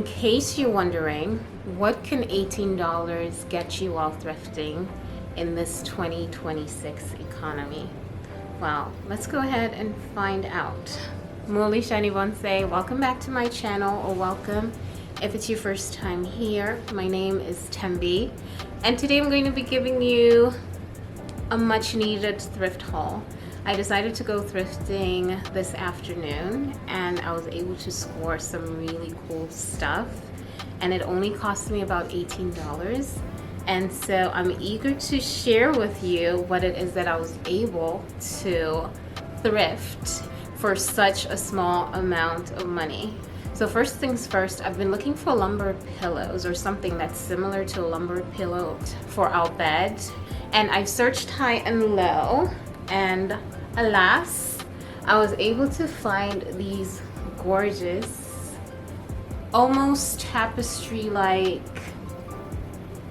case you're wondering, what can $18 get you while thrifting in this 2026 economy? Well, let's go ahead and find out. Muli Shani Bonsai, welcome back to my channel, or welcome if it's your first time here. My name is Tembi, and today I'm going to be giving you a much needed thrift haul. I decided to go thrifting this afternoon, and I was able to score some really cool stuff, and it only cost me about $18. And so I'm eager to share with you what it is that I was able to thrift for such a small amount of money. So first things first, I've been looking for lumber pillows or something that's similar to a lumber pillow for our bed. And I've searched high and low, and alas, I was able to find these gorgeous, almost tapestry-like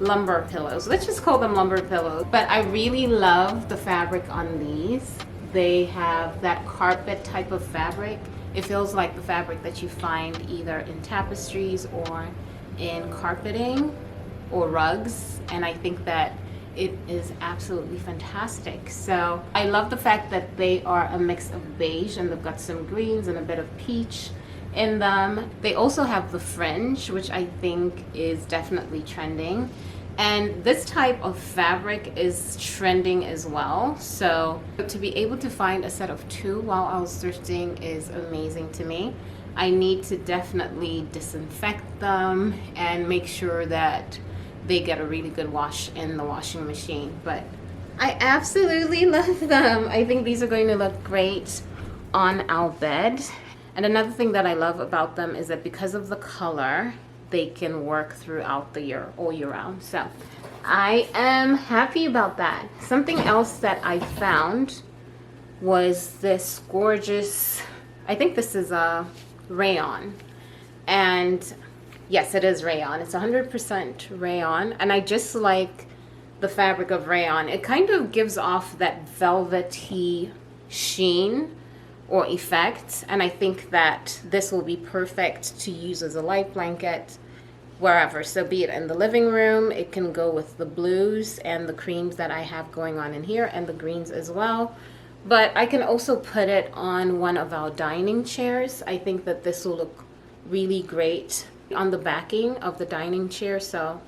lumber pillows. Let's just call them lumber pillows. But I really love the fabric on these. They have that carpet type of fabric. It feels like the fabric that you find either in tapestries or in carpeting or rugs, and I think that it is absolutely fantastic. So I love the fact that they are a mix of beige, and they've got some greens and a bit of peach in them. They also have the fringe, which I think is definitely trending. And this type of fabric is trending as well. So to be able to find a set of two while I was thrifting is amazing to me. I need to definitely disinfect them and make sure that they get a really good wash in the washing machine. But I absolutely love them. I think these are going to look great on our bed. And another thing that I love about them is that because of the color, they can work throughout the year, all year round. So I am happy about that. Something else that I found was this gorgeous, I think this is a rayon. And yes, it is rayon. It's 100% rayon. And I just like the fabric of rayon. It kind of gives off that velvety sheen or effect, and I think that this will be perfect to use as a light blanket wherever. So be it in the living room, it can go with the blues and the creams that I have going on in here, and the greens as well. But I can also put it on one of our dining chairs. I think that this will look really great on the backing of the dining chair. So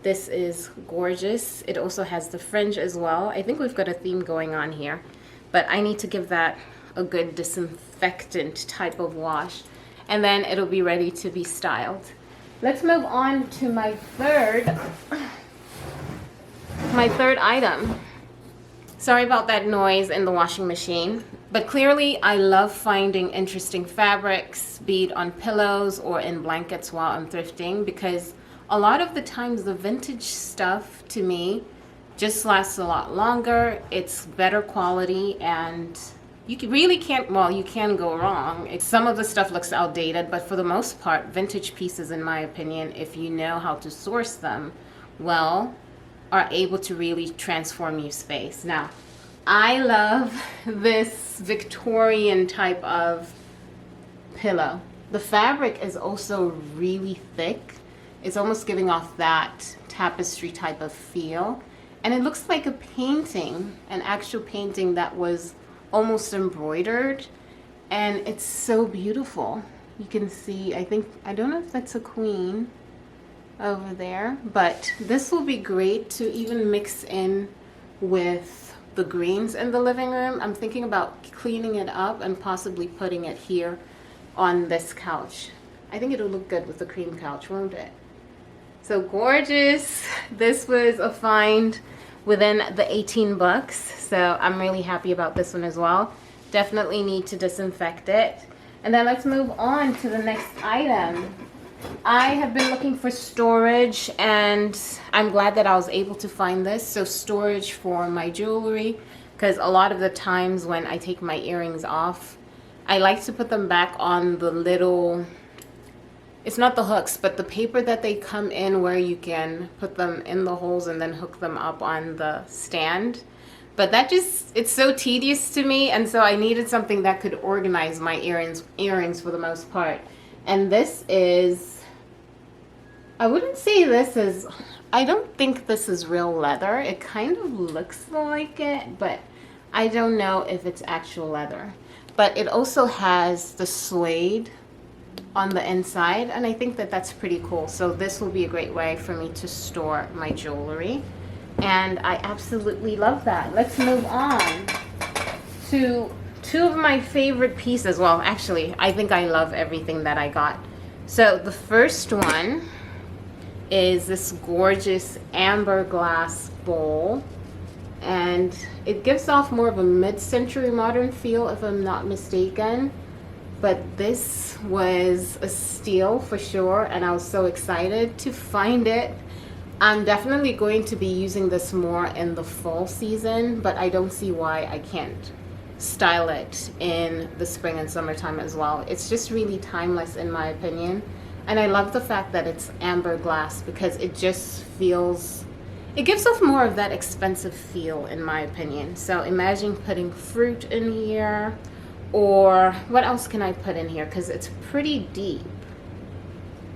this is gorgeous. It also has the fringe as well. I think we've got a theme going on here, but I need to give that a good disinfectant type of wash, and then it'll be ready to be styled. Let's move on to my third item. Sorry about that noise in the washing machine, but clearly I love finding interesting fabrics, be it on pillows or in blankets while I'm thrifting, because a lot of the times the vintage stuff to me just lasts a lot longer. It's better quality, and really can't, well, you can go wrong. Some of the stuff looks outdated, but for the most part, vintage pieces, in my opinion, if you know how to source them well, are able to really transform your space. Now, I love this Victorian type of pillow. The fabric is also really thick. It's almost giving off that tapestry type of feel. And it looks like a painting, an actual painting that was almost embroidered, and it's so beautiful. You can see, I don't know if that's a queen over there, but this will be great to even mix in with the greens in the living room. I'm thinking about cleaning it up and possibly putting it here on this couch. I think it'll look good with the cream couch, won't it? So gorgeous. This was a find within the 18 bucks. So I'm really happy about this one as well. Definitely need to disinfect it. And then let's move on to the next item. I have been looking for storage, and I'm glad that I was able to find this. So storage for my jewelry, because a lot of the times when I take my earrings off, I like to put them back on the little, it's not the hooks, but the paper that they come in where you can put them in the holes and then hook them up on the stand. But that just, it's so tedious to me, and so I needed something that could organize my earrings for the most part. And this is I wouldn't say this is, I don't think this is real leather. It kind of looks like it, but I don't know if it's actual leather. But it also has the suede on the inside, and I think that that's pretty cool. So this will be a great way for me to store my jewelry, and I absolutely love that. Let's move on to two of my favorite pieces. Well, actually, I think I love everything that I got. So the first one is this gorgeous amber glass bowl, and it gives off more of a mid-century modern feel if I'm not mistaken. But this was a steal for sure, and I was so excited to find it. I'm definitely going to be using this more in the fall season, but I don't see why I can't style it in the spring and summertime as well. It's just really timeless in my opinion. And I love the fact that it's amber glass because it just feels, it gives off more of that expensive feel in my opinion. So imagine putting fruit in here, or what else can I put in here? Because it's pretty deep.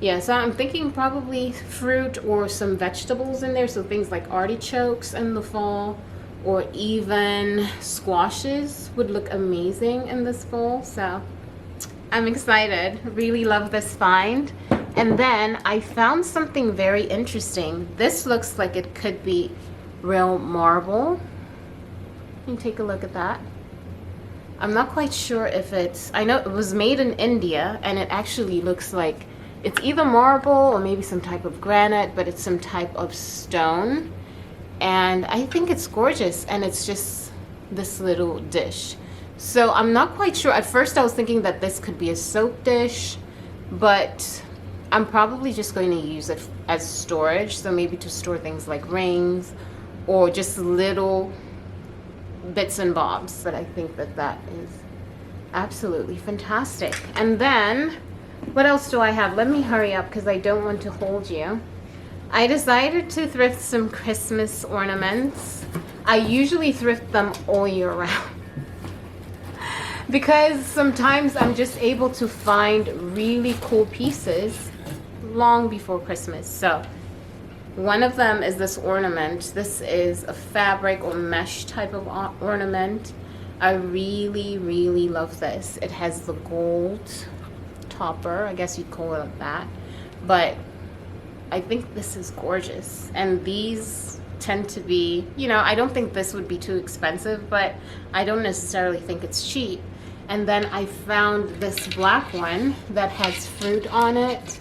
Yeah, so I'm thinking probably fruit or some vegetables in there. So things like artichokes in the fall, or even squashes would look amazing in this bowl. So I'm excited. Really love this find. And then I found something very interesting. This looks like it could be real marble. You can take a look at that. I'm not quite sure if it's, I know it was made in India, and it actually looks like it's either marble or maybe some type of granite, but it's some type of stone. And I think it's gorgeous, and it's just this little dish. So I'm not quite sure. At first I was thinking that this could be a soap dish, but I'm probably just going to use it as storage. So maybe to store things like rings or just little bits and bobs. But I think that that is absolutely fantastic. And then what else do I have? Let me hurry up because I don't want to hold you. I decided to thrift some Christmas ornaments. I usually thrift them all year round because sometimes I'm just able to find really cool pieces long before Christmas. So one of them is this ornament. This is a fabric or mesh type of ornament. I really, really love this. It has the gold topper, I guess you'd call it that. But I think this is gorgeous. And these tend to be, you know, I don't think this would be too expensive, but I don't necessarily think it's cheap. And then I found this black one that has fruit on it,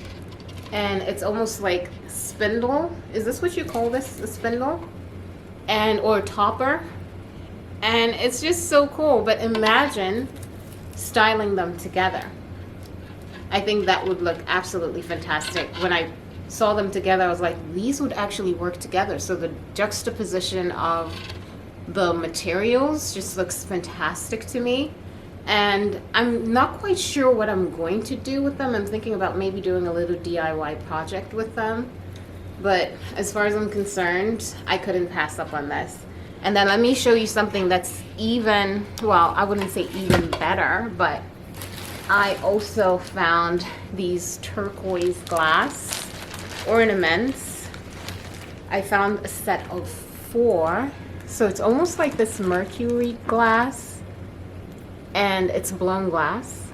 and it's almost like spindle. Is this what you call this, a spindle? And or topper. And it's just so cool. But imagine styling them together. I think that would look absolutely fantastic. When I saw them together, I was like, these would actually work together. So the juxtaposition of the materials just looks fantastic to me. And I'm not quite sure what I'm going to do with them. I'm thinking about maybe doing a little DIY project with them. But as far as I'm concerned, I couldn't pass up on this. And then let me show you something that's even, well, I wouldn't say even better, but I also found these turquoise glass ornaments. I found a set of 4. So it's almost like this mercury glass, and it's blown glass.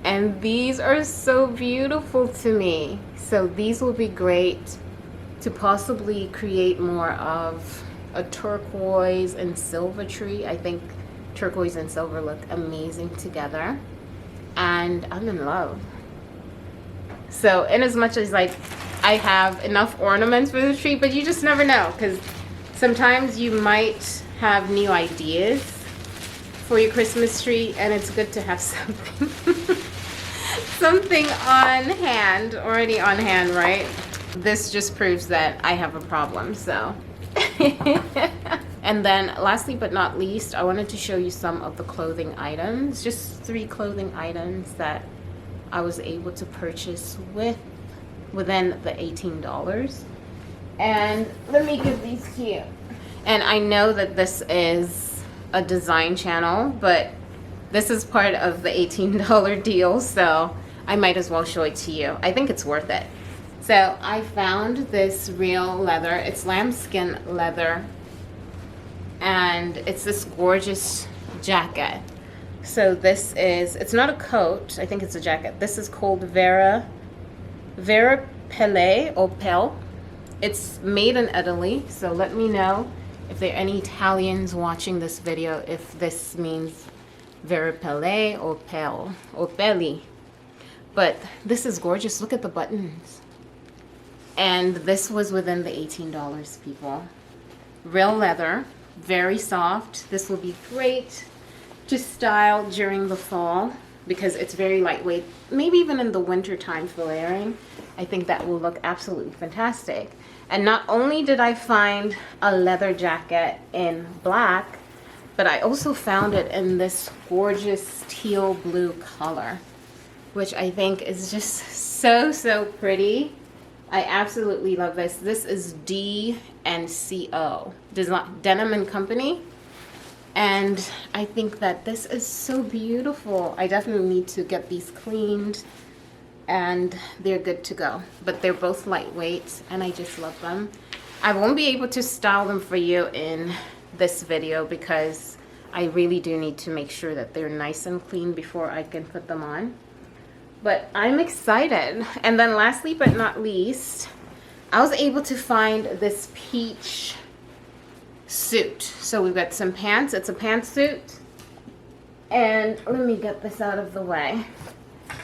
And these are so beautiful to me. So these will be great to possibly create more of a turquoise and silver tree. I think turquoise and silver look amazing together, and I'm in love. So in as much as like I have enough ornaments for the tree, but you just never know, because sometimes you might have new ideas for your Christmas tree, and it's good to have something something on hand, already on hand, right? This just proves that I have a problem. So and then lastly but not least, I wanted to show you some of the clothing items, just 3 clothing items that I was able to purchase within the $18. And let me give these to you. And I know that this is a design channel, but this is part of the $18 deal, so I might as well show it to you. I think it's worth it. So I found this real leather. It's lambskin leather, and it's this gorgeous jacket. So this is, it's not a coat, I think it's a jacket. This is called Vera Pelle or Pelle. It's made in Italy, so let me know if there are any Italians watching this video if this means Vera Pelle or Pelle or Pelli. But this is gorgeous. Look at the buttons. And this was within the $18, people. Real leather, very soft. This will be great to style during the fall because it's very lightweight. Maybe even in the winter time for layering. I think that will look absolutely fantastic. And not only did I find a leather jacket in black, but I also found it in this gorgeous teal blue color, which I think is just so pretty. I absolutely love this. This is D&Co, Denim and Company. And I think that this is so beautiful. I definitely need to get these cleaned and they're good to go. But they're both lightweight and I just love them. I won't be able to style them for you in this video because I really do need to make sure that they're nice and clean before I can put them on. But I'm excited. And then lastly but not least, I was able to find this peach suit. So we've got some pants. It's a pantsuit. And let me get this out of the way.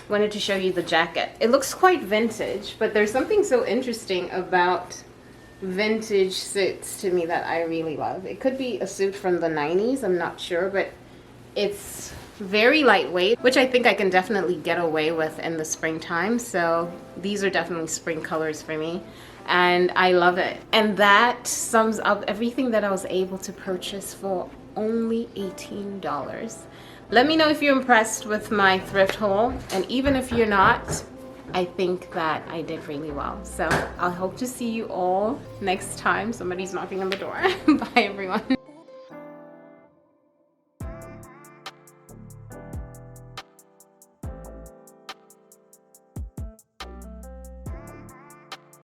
Wanted to show you the jacket. It looks quite vintage, but there's something so interesting about vintage suits to me that I really love. It could be a suit from the 90s, I'm not sure, but it's very lightweight, which I think I can definitely get away with in the springtime. So these are definitely spring colors for me and I love it. And that sums up everything that I was able to purchase for only $18. Let me know if you're impressed with my thrift haul, and even if you're not, I think that I did really well. So I hope to see you all next time somebody's knocking on the door. Bye everyone.